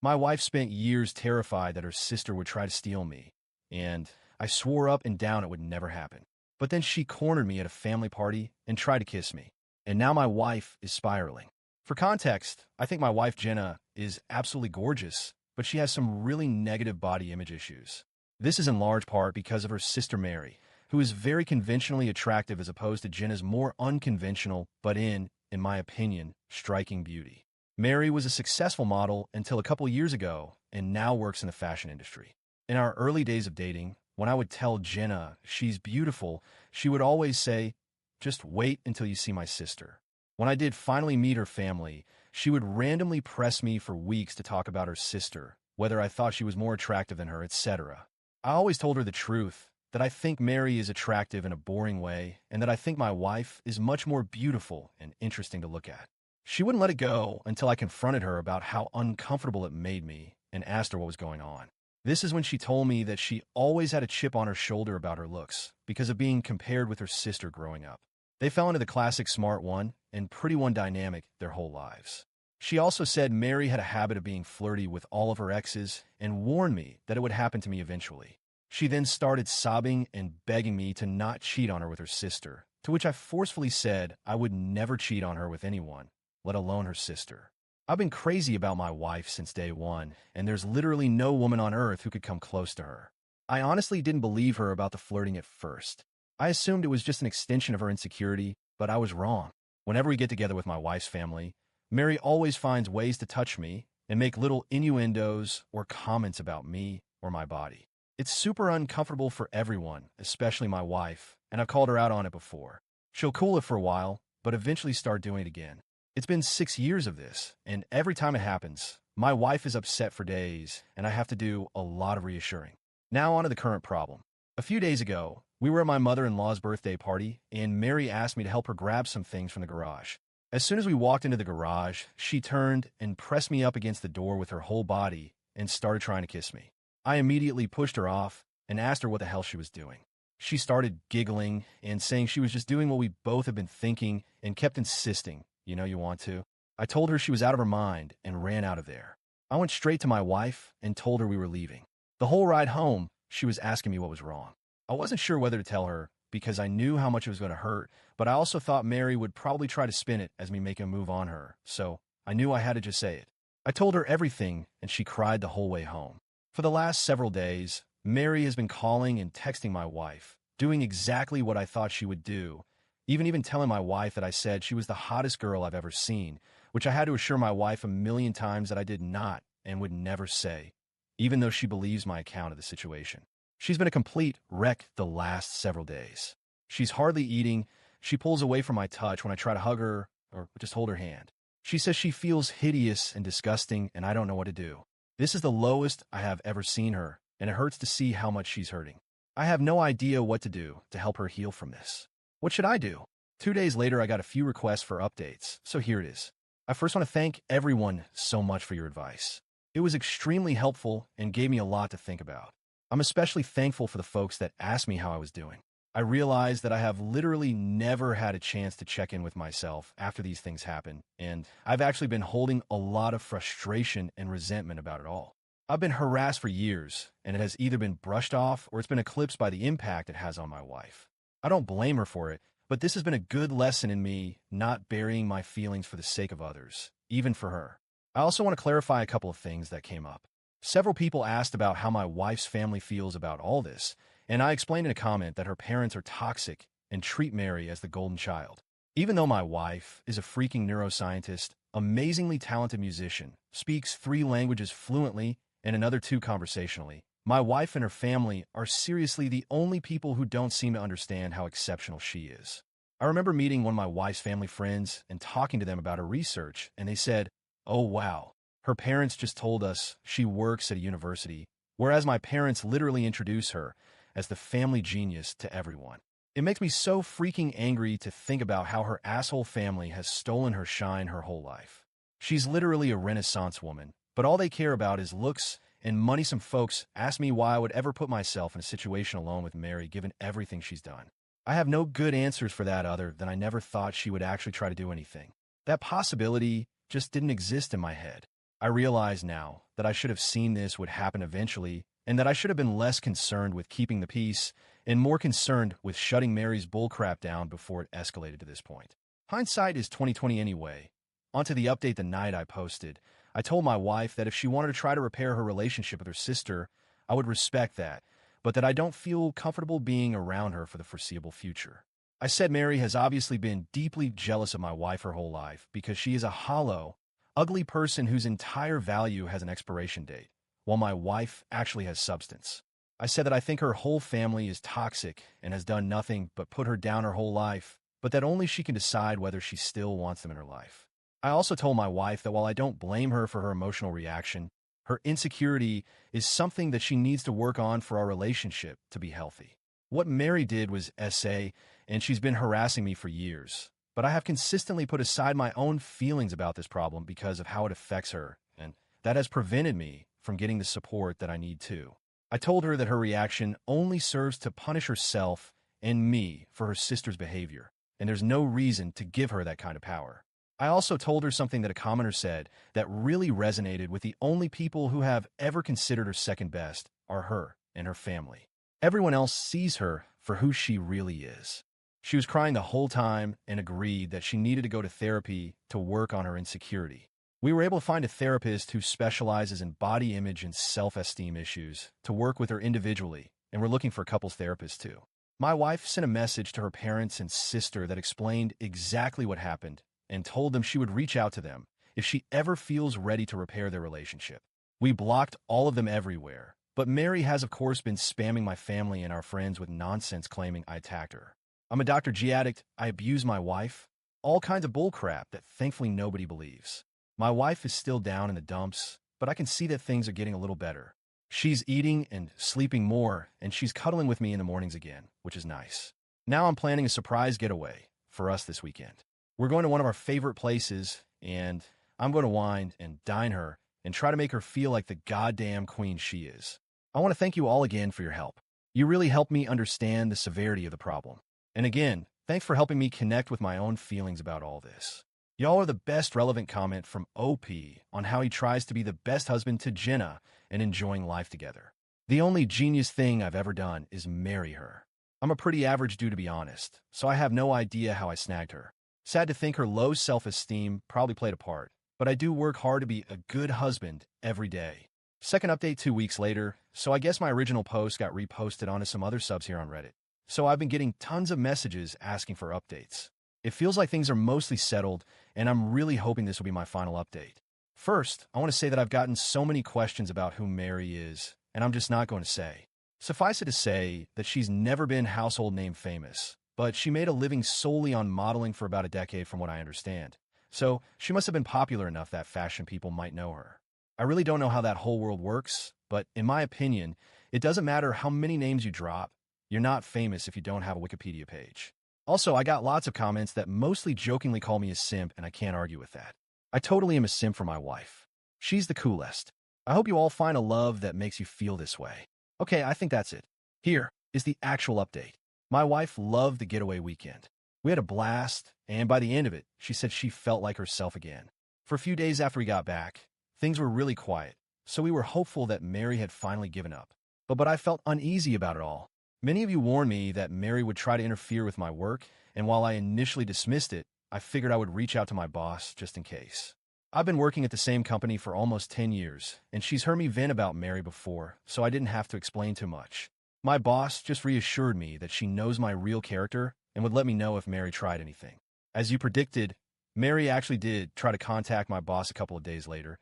My wife spent years terrified that her sister would try to steal me, and I swore up and down it would never happen. But then she cornered me at a family party and tried to kiss me, and now my wife is spiraling. For context, I think my wife Jenna is absolutely gorgeous, but she has some really negative body image issues. This is in large part because of her sister Mary, who is very conventionally attractive as opposed to Jenna's more unconventional, but in my opinion, striking beauty. Mary was a successful model until a couple years ago and now works in the fashion industry. In our early days of dating, when I would tell Jenna she's beautiful, she would always say, "Just wait until you see my sister." When I did finally meet her family, she would randomly press me for weeks to talk about her sister, whether I thought she was more attractive than her, etc. I always told her the truth, that I think Mary is attractive in a boring way, and that I think my wife is much more beautiful and interesting to look at. She wouldn't let it go until I confronted her about how uncomfortable it made me and asked her what was going on. This is when she told me that she always had a chip on her shoulder about her looks because of being compared with her sister growing up. They fell into the classic smart one and pretty one dynamic their whole lives. She also said Mary had a habit of being flirty with all of her exes and warned me that it would happen to me eventually. She then started sobbing and begging me to not cheat on her with her sister, to which I forcefully said I would never cheat on her with anyone, let alone her sister. I've been crazy about my wife since day one, and there's literally no woman on earth who could come close to her. I honestly didn't believe her about the flirting at first. I assumed it was just an extension of her insecurity, but I was wrong. Whenever we get together with my wife's family, Mary always finds ways to touch me and make little innuendos or comments about me or my body. It's super uncomfortable for everyone, especially my wife, and I've called her out on it before. She'll cool it for a while, but eventually start doing it again. It's been 6 years of this, and every time it happens, my wife is upset for days, and I have to do a lot of reassuring. Now on to the current problem. A few days ago, we were at my mother-in-law's birthday party, and Mary asked me to help her grab some things from the garage. As soon as we walked into the garage, she turned and pressed me up against the door with her whole body and started trying to kiss me. I immediately pushed her off and asked her what the hell she was doing. She started giggling and saying she was just doing what we both had been thinking and kept insisting, "You know you want to." I told her she was out of her mind and ran out of there. I went straight to my wife and told her we were leaving. The whole ride home, she was asking me what was wrong. I wasn't sure whether to tell her because I knew how much it was going to hurt, but I also thought Mary would probably try to spin it as me making a move on her, so I knew I had to just say it. I told her everything, and she cried the whole way home. For the last several days, Mary has been calling and texting my wife, doing exactly what I thought she would do, even telling my wife that I said she was the hottest girl I've ever seen, which I had to assure my wife a million times that I did not and would never say, even though she believes my account of the situation. She's been a complete wreck the last several days. She's hardly eating. She pulls away from my touch when I try to hug her or just hold her hand. She says she feels hideous and disgusting, and I don't know what to do. This is the lowest I have ever seen her, and it hurts to see how much she's hurting. I have no idea what to do to help her heal from this. What should I do? 2 days later, I got a few requests for updates, so here it is. I first want to thank everyone so much for your advice. It was extremely helpful and gave me a lot to think about. I'm especially thankful for the folks that asked me how I was doing. I realized that I have literally never had a chance to check in with myself after these things happen, and I've actually been holding a lot of frustration and resentment about it all. I've been harassed for years, and it has either been brushed off or it's been eclipsed by the impact it has on my wife. I don't blame her for it, but this has been a good lesson in me not burying my feelings for the sake of others, even for her. I also want to clarify a couple of things that came up. Several people asked about how my wife's family feels about all this, and I explained in a comment that her parents are toxic and treat Mary as the golden child. Even though my wife is a freaking neuroscientist, amazingly talented musician, speaks 3 languages fluently and another 2 conversationally, my wife and her family are seriously the only people who don't seem to understand how exceptional she is. I remember meeting one of my wife's family friends and talking to them about her research, and they said, "Oh wow, her parents just told us she works at a university," whereas my parents literally introduce her as the family genius to everyone. It makes me so freaking angry to think about how her asshole family has stolen her shine her whole life. She's literally a Renaissance woman, but all they care about is looks and money. Some folks ask me why I would ever put myself in a situation alone with Mary given everything she's done. I have no good answers for that other than I never thought she would actually try to do anything. That possibility just didn't exist in my head. I realize now that I should have seen this would happen eventually and that I should have been less concerned with keeping the peace and more concerned with shutting Mary's bullcrap down before it escalated to this point. Hindsight is 2020 anyway. Onto the update the night I posted. I told my wife that if she wanted to try to repair her relationship with her sister, I would respect that, but that I don't feel comfortable being around her for the foreseeable future. I said Mary has obviously been deeply jealous of my wife her whole life because she is a hollow, ugly person whose entire value has an expiration date, while my wife actually has substance. I said that I think her whole family is toxic and has done nothing but put her down her whole life, but that only she can decide whether she still wants them in her life. I also told my wife that while I don't blame her for her emotional reaction, her insecurity is something that she needs to work on for our relationship to be healthy. What Mary did was SA, and she's been harassing me for years. But I have consistently put aside my own feelings about this problem because of how it affects her, and that has prevented me from getting the support that I need to. I told her that her reaction only serves to punish herself and me for her sister's behavior, and there's no reason to give her that kind of power. I also told her something that a commenter said that really resonated with the only people who have ever considered her second best are her and her family. Everyone else sees her for who she really is. She was crying the whole time and agreed that she needed to go to therapy to work on her insecurity. We were able to find a therapist who specializes in body image and self-esteem issues to work with her individually, and we're looking for couples therapists too. My wife sent a message to her parents and sister that explained exactly what happened and told them she would reach out to them if she ever feels ready to repair their relationship. We blocked all of them everywhere, but Mary has of course been spamming my family and our friends with nonsense claiming I attacked her. I'm a Dr. G addict, I abuse my wife, all kinds of bullcrap that thankfully nobody believes. My wife is still down in the dumps, but I can see that things are getting a little better. She's eating and sleeping more, and she's cuddling with me in the mornings again, which is nice. Now I'm planning a surprise getaway for us this weekend. We're going to one of our favorite places, and I'm going to wine and dine her and try to make her feel like the goddamn queen she is. I want to thank you all again for your help. You really helped me understand the severity of the problem. And again, thanks for helping me connect with my own feelings about all this. Y'all are the best relevant comment from OP on how he tries to be the best husband to Jenna and enjoying life together. The only genius thing I've ever done is marry her. I'm a pretty average dude to be honest, so I have no idea how I snagged her. Sad to think her low self-esteem probably played a part, but I do work hard to be a good husband every day. Second update 2 weeks later, so I guess my original post got reposted onto some other subs here on Reddit. So I've been getting tons of messages asking for updates. It feels like things are mostly settled, and I'm really hoping this will be my final update. First, I want to say that I've gotten so many questions about who Mary is, and I'm just not going to say. Suffice it to say that she's never been household name famous, but she made a living solely on modeling for about a decade from what I understand. So she must have been popular enough that fashion people might know her. I really don't know how that whole world works, but in my opinion, it doesn't matter how many names you drop, you're not famous if you don't have a Wikipedia page. Also, I got lots of comments that mostly jokingly call me a simp, and I can't argue with that. I totally am a simp for my wife. She's the coolest. I hope you all find a love that makes you feel this way. Okay, I think that's it. Here is the actual update. My wife loved the getaway weekend. We had a blast, and by the end of it, she said she felt like herself again. For a few days after we got back, things were really quiet, so we were hopeful that Mary had finally given up. But I felt uneasy about it all. Many of you warned me that Mary would try to interfere with my work, and while I initially dismissed it, I figured I would reach out to my boss just in case. I've been working at the same company for almost 10 years, and she's heard me vent about Mary before, so I didn't have to explain too much. My boss just reassured me that she knows my real character and would let me know if Mary tried anything. As you predicted, Mary actually did try to contact my boss a couple of days later.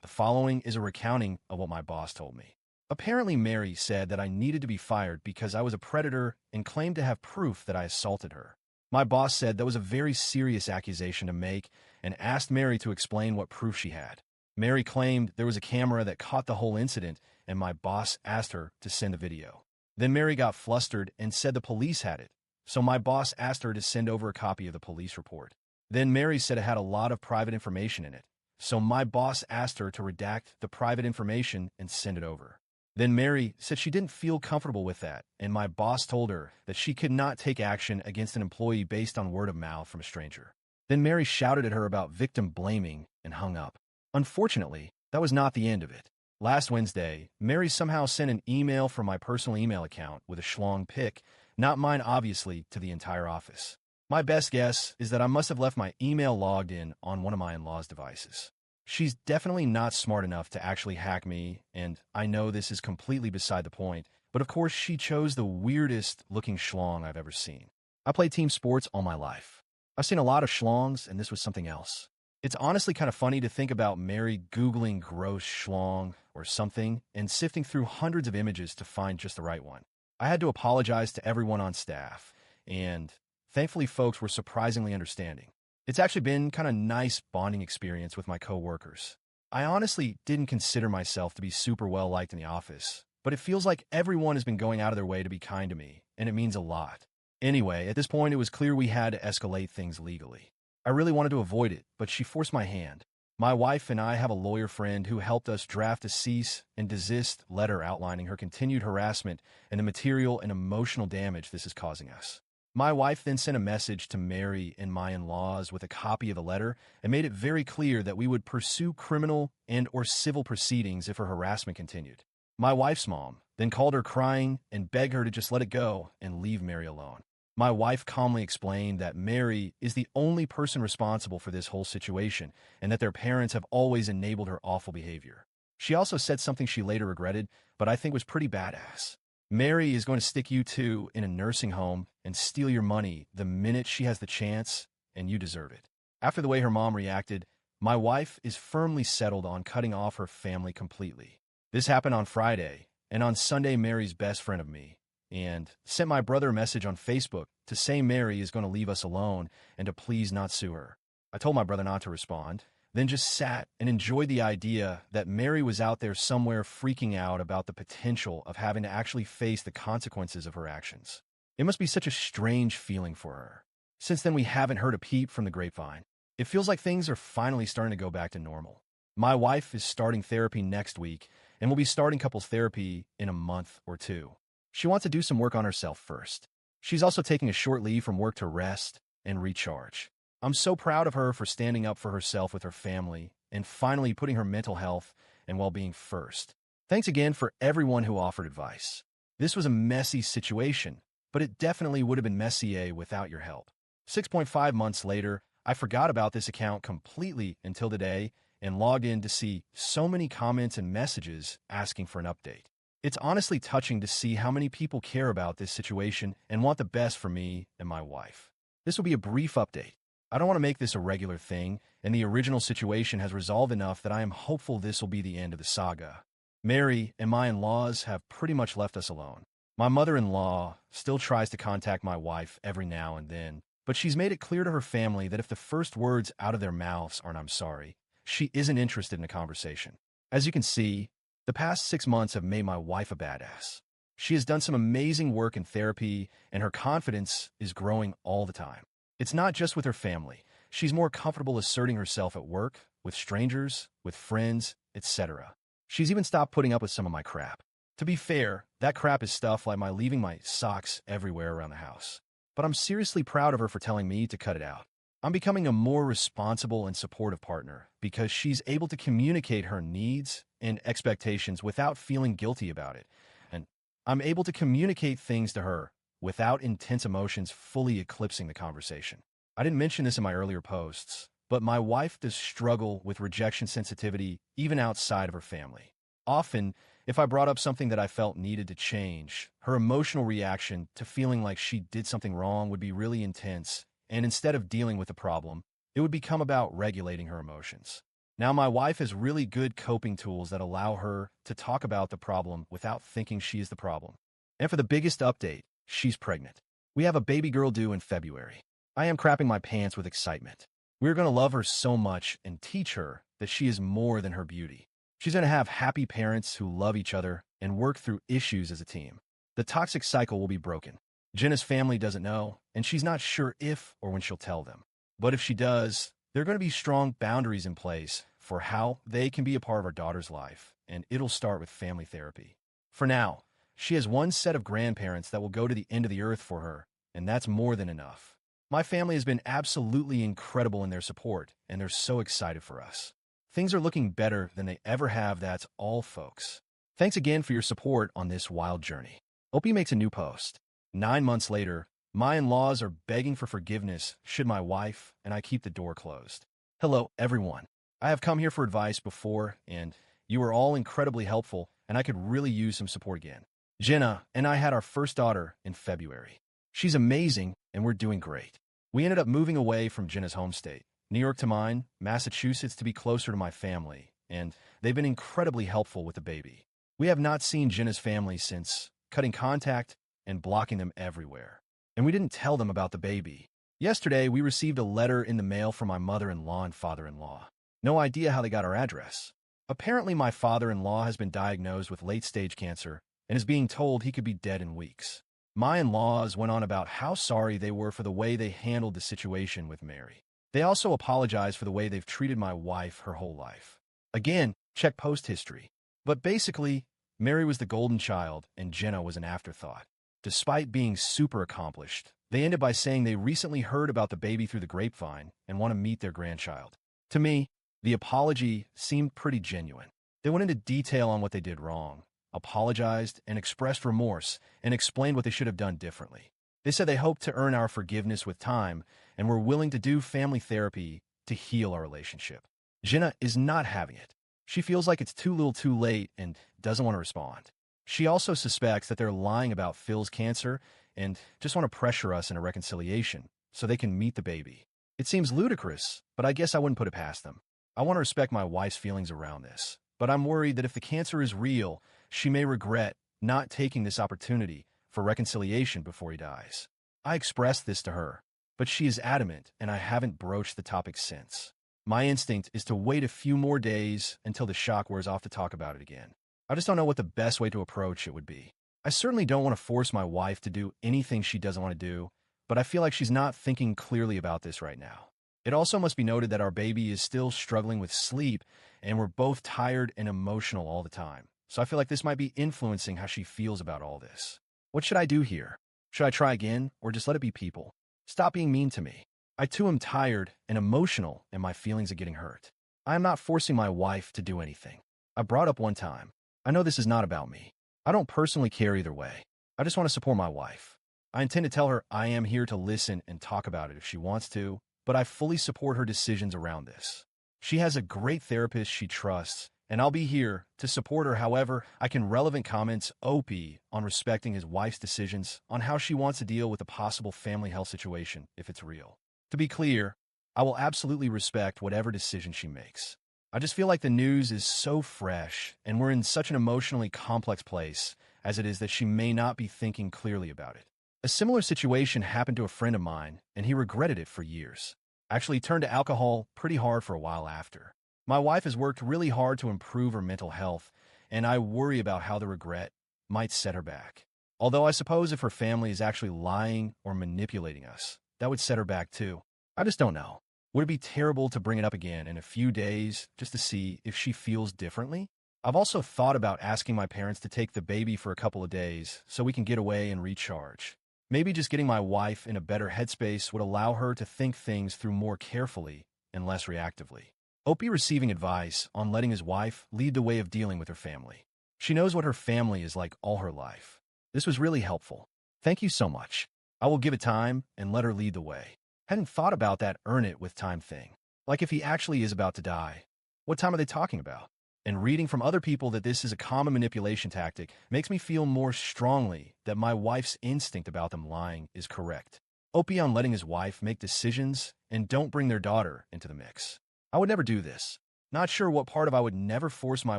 The following is a recounting of what my boss told me. Apparently, Mary said that I needed to be fired because I was a predator and claimed to have proof that I assaulted her. My boss said that was a very serious accusation to make and asked Mary to explain what proof she had. Mary claimed there was a camera that caught the whole incident, and my boss asked her to send the video. Then Mary got flustered and said the police had it, so my boss asked her to send over a copy of the police report. Then Mary said it had a lot of private information in it, so my boss asked her to redact the private information and send it over. Then Mary said she didn't feel comfortable with that, and my boss told her that she could not take action against an employee based on word of mouth from a stranger. Then Mary shouted at her about victim blaming and hung up. Unfortunately, that was not the end of it. Last Wednesday, Mary somehow sent an email from my personal email account with a schlong pic, not mine obviously, to the entire office. My best guess is that I must have left my email logged in on one of my in-laws' devices. She's definitely not smart enough to actually hack me, and I know this is completely beside the point, but of course she chose the weirdest looking schlong I've ever seen. I played team sports all my life. I've seen a lot of schlongs, and this was something else. It's honestly kind of funny to think about Mary Googling gross schlong or something and sifting through hundreds of images to find just the right one. I had to apologize to everyone on staff, and thankfully folks were surprisingly understanding. It's actually been kind of nice bonding experience with my coworkers. I honestly didn't consider myself to be super well liked in the office, but it feels like everyone has been going out of their way to be kind to me, and it means a lot. Anyway, at this point it was clear we had to escalate things legally. I really wanted to avoid it, but she forced my hand. My wife and I have a lawyer friend who helped us draft a cease and desist letter outlining her continued harassment and the material and emotional damage this is causing us. My wife then sent a message to Mary and my in-laws with a copy of the letter and made it very clear that we would pursue criminal and/or civil proceedings if her harassment continued. My wife's mom then called her crying and begged her to just let it go and leave Mary alone. My wife calmly explained that Mary is the only person responsible for this whole situation and that their parents have always enabled her awful behavior. She also said something she later regretted, but I think was pretty badass. Mary is going to stick you two in a nursing home and steal your money the minute she has the chance, and you deserve it. After the way her mom reacted, my wife is firmly settled on cutting off her family completely. This happened on Friday, and on Sunday Mary's best friend of me, and sent my brother a message on Facebook to say Mary is going to leave us alone and to please not sue her. I told my brother not to respond, then just sat and enjoyed the idea that Mary was out there somewhere freaking out about the potential of having to actually face the consequences of her actions. It must be such a strange feeling for her. Since then, we haven't heard a peep from the grapevine. It feels like things are finally starting to go back to normal. My wife is starting therapy next week and will be starting couples therapy in a month or two. She wants to do some work on herself first. She's also taking a short leave from work to rest and recharge. I'm so proud of her for standing up for herself with her family and finally putting her mental health and well-being first. Thanks again for everyone who offered advice. This was a messy situation, but it definitely would have been messier without your help. 6.5 months later, I forgot about this account completely until today and logged in to see so many comments and messages asking for an update. It's honestly touching to see how many people care about this situation and want the best for me and my wife. This will be a brief update. I don't want to make this a regular thing, and the original situation has resolved enough that I am hopeful this will be the end of the saga. Mary and my in-laws have pretty much left us alone. My mother-in-law still tries to contact my wife every now and then, but she's made it clear to her family that if the first words out of their mouths aren't "I'm sorry," she isn't interested in a conversation. As you can see, the past 6 months have made my wife a badass. She has done some amazing work in therapy, and her confidence is growing all the time. It's not just with her family. She's more comfortable asserting herself at work, with strangers, with friends, etc. She's even stopped putting up with some of my crap. To be fair, that crap is stuff like my leaving my socks everywhere around the house. But I'm seriously proud of her for telling me to cut it out. I'm becoming a more responsible and supportive partner because she's able to communicate her needs and expectations without feeling guilty about it. And I'm able to communicate things to her without intense emotions fully eclipsing the conversation. I didn't mention this in my earlier posts, but my wife does struggle with rejection sensitivity even outside of her family. Often, if I brought up something that I felt needed to change, her emotional reaction to feeling like she did something wrong would be really intense, and instead of dealing with the problem, it would become about regulating her emotions. Now, my wife has really good coping tools that allow her to talk about the problem without thinking she is the problem. And for the biggest update, she's pregnant. We have a baby girl due in February. I am crapping my pants with excitement. We're going to love her so much and teach her that she is more than her beauty. She's going to have happy parents who love each other and work through issues as a team. The toxic cycle will be broken. Jenna's family doesn't know, and she's not sure if or when she'll tell them. But if she does, there are going to be strong boundaries in place for how they can be a part of our daughter's life, and it'll start with family therapy. For now, she has one set of grandparents that will go to the end of the earth for her, and that's more than enough. My family has been absolutely incredible in their support, and they're so excited for us. things are looking better than they ever have. That's all, folks. Thanks again for your support on this wild journey. Opie makes a new post. 9 months later, my in-laws are begging for forgiveness should my wife and I keep the door closed. Hello, everyone. I have come here for advice before, and you were all incredibly helpful, and I could really use some support again. Jenna and I had our first daughter in February. She's amazing, and we're doing great. We ended up moving away from Jenna's home state, New York to mine, Massachusetts, to be closer to my family, and they've been incredibly helpful with the baby. We have not seen Jenna's family since, cutting contact and blocking them everywhere. And we didn't tell them about the baby. Yesterday, we received a letter in the mail from my mother-in-law and father-in-law. No idea how they got our address. Apparently, my father-in-law has been diagnosed with late-stage cancer and is being told he could be dead in weeks. My in-laws went on about how sorry they were for the way they handled the situation with Mary. They also apologized for the way they've treated my wife her whole life. Again, check post history. But basically, Mary was the golden child and Jenna was an afterthought. Despite being super accomplished, they ended by saying they recently heard about the baby through the grapevine and want to meet their grandchild. To me, the apology seemed pretty genuine. They went into detail on what they did wrong, apologized and expressed remorse, and explained what they should have done differently. They said they hoped to earn our forgiveness with time and were willing to do family therapy to heal our relationship. Jenna is not having it. She feels like it's too little too late and doesn't want to respond. She also suspects that they're lying about Phil's cancer and just want to pressure us in a reconciliation so they can meet the baby. It seems ludicrous, but I guess I wouldn't put it past them. I want to respect my wife's feelings around this, but I'm worried that if the cancer is real, she may regret not taking this opportunity for reconciliation before he dies. I expressed this to her, but she is adamant and I haven't broached the topic since. My instinct is to wait a few more days until the shock wears off to talk about it again. I just don't know what the best way to approach it would be. I certainly don't want to force my wife to do anything she doesn't want to do, but I feel like she's not thinking clearly about this right now. It also must be noted that our baby is still struggling with sleep, and we're both tired and emotional all the time. So I feel like this might be influencing how she feels about all this. What should I do here? Should I try again, or just let it be people? Stop being mean to me. I too am tired and emotional, and my feelings are getting hurt. I am not forcing my wife to do anything. I brought up one time. I know this is not about me. I don't personally care either way. I just want to support my wife. I intend to tell her I am here to listen and talk about it if she wants to, but I fully support her decisions around this. She has a great therapist she trusts, and I'll be here to support her however I can. Relevant comments OP on respecting his wife's decisions on how she wants to deal with a possible family health situation if it's real. To be clear, I will absolutely respect whatever decision she makes. I just feel like the news is so fresh, and we're in such an emotionally complex place as it is that she may not be thinking clearly about it. A similar situation happened to a friend of mine, and he regretted it for years. Actually, he turned to alcohol pretty hard for a while after. My wife has worked really hard to improve her mental health, and I worry about how the regret might set her back. Although I suppose if her family is actually lying or manipulating us, that would set her back too. I just don't know. Would it be terrible to bring it up again in a few days just to see if she feels differently? I've also thought about asking my parents to take the baby for a couple of days so we can get away and recharge. Maybe just getting my wife in a better headspace would allow her to think things through more carefully and less reactively. Opie receiving advice on letting his wife lead the way of dealing with her family. She knows what her family is like all her life. This was really helpful. Thank you so much. I will give it time and let her lead the way. Hadn't thought about that earn it with time thing. Like if he actually is about to die, what time are they talking about? And reading from other people that this is a common manipulation tactic makes me feel more strongly that my wife's instinct about them lying is correct. Opie on letting his wife make decisions and don't bring their daughter into the mix. I would never do this. Not sure what part of I would never force my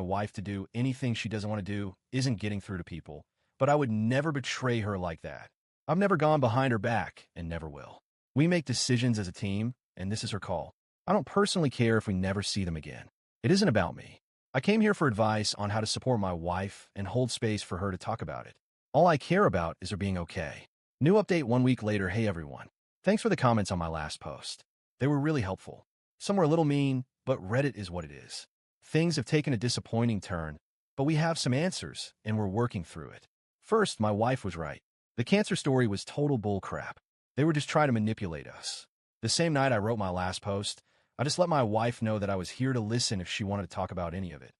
wife to do anything she doesn't want to do isn't getting through to people, but I would never betray her like that. I've never gone behind her back and never will. We make decisions as a team, and this is her call. I don't personally care if we never see them again. It isn't about me. I came here for advice on how to support my wife and hold space for her to talk about it. All I care about is her being okay. New update 1 week later. Hey everyone. Thanks for the comments on my last post. They were really helpful. Some were a little mean, but Reddit is what it is. Things have taken a disappointing turn, but we have some answers, and we're working through it. First, my wife was right. The cancer story was total bullcrap. They were just trying to manipulate us. The same night I wrote my last post, I just let my wife know that I was here to listen if she wanted to talk about any of it,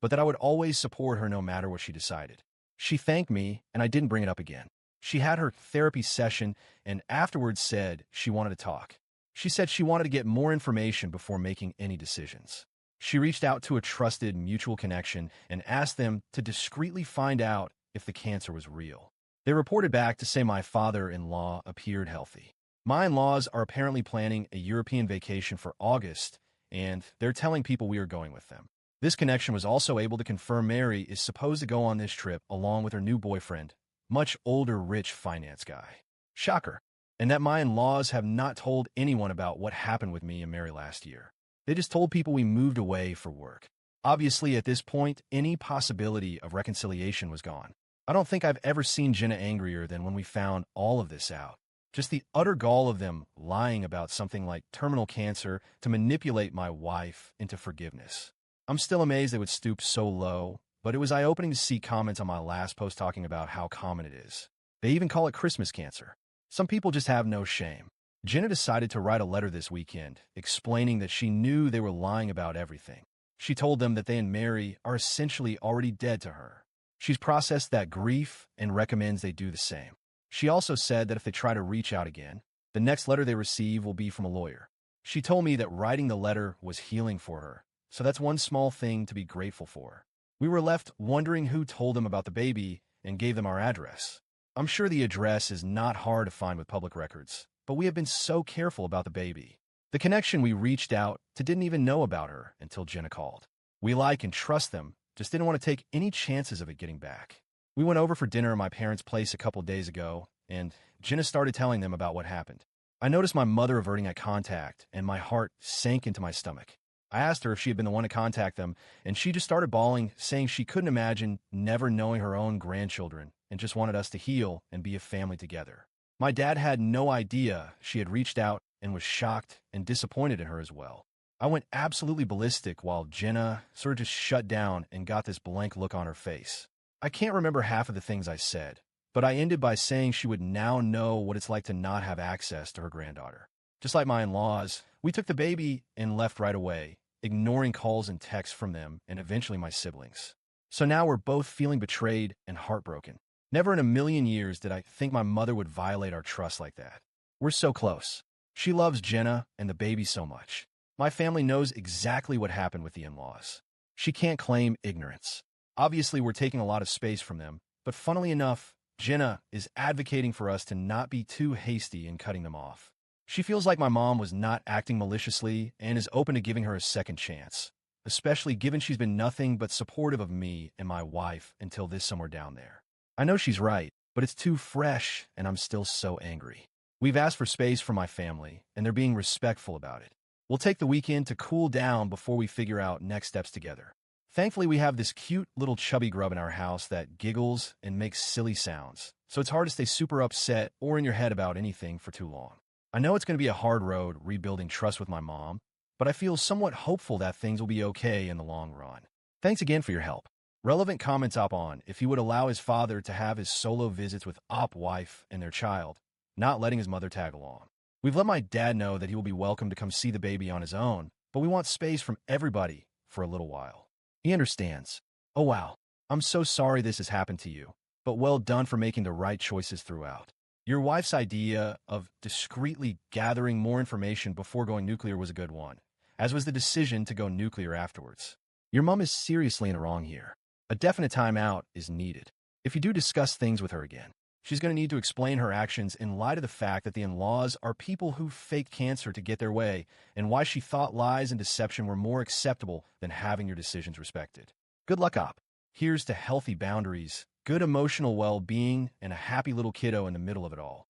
but that I would always support her no matter what she decided. She thanked me, and I didn't bring it up again. She had her therapy session and afterwards said she wanted to talk. She said she wanted to get more information before making any decisions. She reached out to a trusted mutual connection and asked them to discreetly find out if the cancer was real. They reported back to say my father-in-law appeared healthy. My in-laws are apparently planning a European vacation for August, and they're telling people we are going with them. This connection was also able to confirm Mary is supposed to go on this trip along with her new boyfriend, much older rich finance guy. Shocker. And that my in-laws have not told anyone about what happened with me and Mary last year. They just told people we moved away for work. Obviously, at this point, any possibility of reconciliation was gone. I don't think I've ever seen Jenna angrier than when we found all of this out. Just the utter gall of them lying about something like terminal cancer to manipulate my wife into forgiveness. I'm still amazed they would stoop so low, but it was eye-opening to see comments on my last post talking about how common it is. They even call it Christmas cancer. Some people just have no shame. Jenna decided to write a letter this weekend, explaining that she knew they were lying about everything. She told them that they and Mary are essentially already dead to her. She's processed that grief and recommends they do the same. She also said that if they try to reach out again, the next letter they receive will be from a lawyer. She told me that writing the letter was healing for her, so that's one small thing to be grateful for. We were left wondering who told them about the baby and gave them our address. I'm sure the address is not hard to find with public records, but we have been so careful about the baby. The connection we reached out to didn't even know about her until Jenna called. We like and trust them, just didn't want to take any chances of it getting back. We went over for dinner at my parents' place a couple days ago, and Jenna started telling them about what happened. I noticed my mother averting eye contact, and my heart sank into my stomach. I asked her if she had been the one to contact them, and she just started bawling, saying she couldn't imagine never knowing her own grandchildren and just wanted us to heal and be a family together. My dad had no idea she had reached out and was shocked and disappointed in her as well. I went absolutely ballistic while Jenna sort of just shut down and got this blank look on her face. I can't remember half of the things I said, but I ended by saying she would now know what it's like to not have access to her granddaughter. Just like my in-laws, we took the baby and left right away, ignoring calls and texts from them and eventually my siblings. So now we're both feeling betrayed and heartbroken. Never in a million years did I think my mother would violate our trust like that. We're so close. She loves Jenna and the baby so much. My family knows exactly what happened with the in-laws. She can't claim ignorance. Obviously, we're taking a lot of space from them, but funnily enough, Jenna is advocating for us to not be too hasty in cutting them off. She feels like my mom was not acting maliciously and is open to giving her a second chance, especially given she's been nothing but supportive of me and my wife until this summer down there. I know she's right, but it's too fresh and I'm still so angry. We've asked for space from my family, and they're being respectful about it. We'll take the weekend to cool down before we figure out next steps together. Thankfully, we have this cute little chubby grub in our house that giggles and makes silly sounds, so it's hard to stay super upset or in your head about anything for too long. I know it's going to be a hard road rebuilding trust with my mom, but I feel somewhat hopeful that things will be okay in the long run. Thanks again for your help. Relevant comments up on if he would allow his father to have his solo visits with op wife and their child, not letting his mother tag along. We've let my dad know that he will be welcome to come see the baby on his own, but we want space from everybody for a little while. He understands. Oh wow, I'm so sorry this has happened to you, but well done for making the right choices throughout. Your wife's idea of discreetly gathering more information before going nuclear was a good one, as was the decision to go nuclear afterwards. Your mom is seriously in the wrong here. A definite timeout is needed. If you do discuss things with her again, she's going to need to explain her actions in light of the fact that the in-laws are people who faked cancer to get their way, and why she thought lies and deception were more acceptable than having your decisions respected. Good luck, op. Here's to healthy boundaries, good emotional well-being, and a happy little kiddo in the middle of it all.